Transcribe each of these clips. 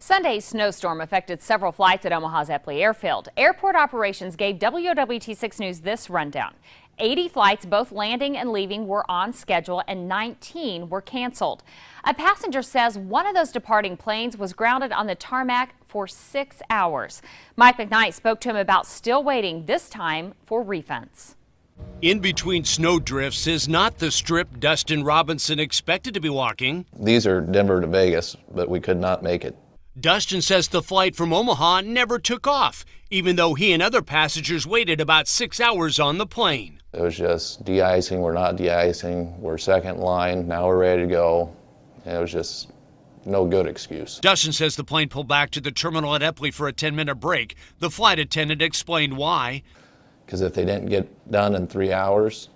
Sunday's snowstorm affected several flights at Omaha's Eppley Airfield. Airport operations gave WOWT6 News this rundown. 80 flights, both landing and leaving, were on schedule and 19 were canceled. A passenger says one of those departing planes was grounded on the tarmac for 6 hours. Mike McKnight spoke to him about still waiting, this time for refunds. In between snow drifts is not the strip Dustin Robinson expected to be walking. These are Denver to Vegas, but we could not make it. Dustin says the flight from Omaha never took off, even though he and other passengers waited about 6 hours on the plane. It was just de-icing, we're not de-icing, we're second line, now we're ready to go. And it was just no good excuse. Dustin says the plane pulled back to the terminal at Eppley for a 10-minute break. The flight attendant explained why. Because if they didn't get done in 3 hours,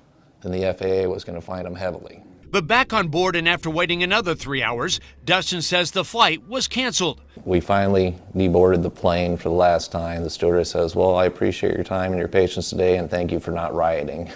then the FAA was going to fine them heavily. But back on board and after waiting another 3 hours, Dustin says the flight was canceled. We finally deboarded the plane for the last time. The stewardess says, well, I appreciate your time and your patience today and thank you for not rioting.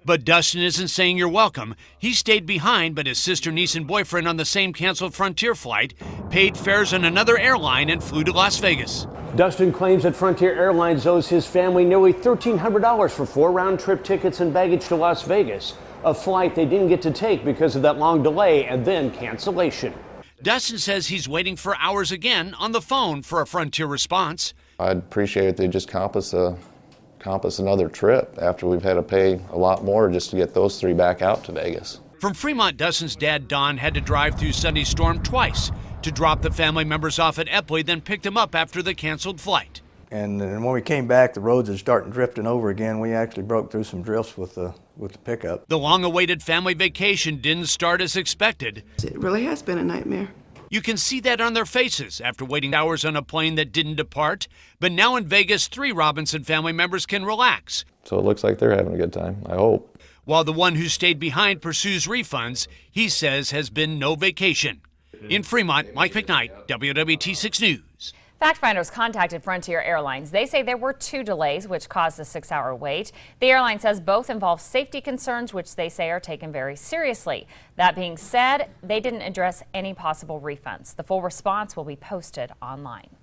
But Dustin isn't saying you're welcome. He stayed behind, but his sister, niece, and boyfriend on the same canceled Frontier flight paid fares on another airline and flew to Las Vegas. Dustin claims that Frontier Airlines owes his family nearly $1,300 for 4 round-trip tickets and baggage to Las Vegas, a flight they didn't get to take because of that long delay and then cancellation. Dustin says he's waiting for hours again on the phone for a Frontier response. I'd appreciate if they just comp us another trip after we've had to pay a lot more just to get those 3 back out to Vegas. From Fremont, Dustin's dad, Don, had to drive through Sunday's storm twice to drop the family members off at Eppley, then picked them up after the canceled flight. And then when we came back, the roads are starting drifting over again. We actually broke through some drifts with the pickup. The long-awaited family vacation didn't start as expected. It really has been a nightmare. You can see that on their faces after waiting hours on a plane that didn't depart. But now in Vegas, 3 Robinson family members can relax. So it looks like they're having a good time, I hope. While the one who stayed behind pursues refunds, he says has been no vacation. In Fremont, Mike McKnight, WOWT6 News. Fact finders contacted Frontier Airlines. They say there were 2 delays, which caused a 6-hour wait. The airline says both involve safety concerns, which they say are taken very seriously. That being said, they didn't address any possible refunds. The full response will be posted online.